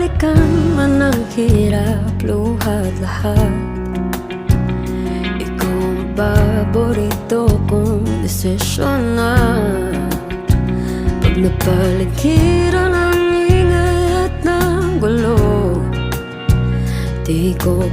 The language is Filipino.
balikan man ang hirap, luhat lahat. Ikaw ang paborito kong desisyon na. Pag napaligiran ang ingay at ng gulo, di ko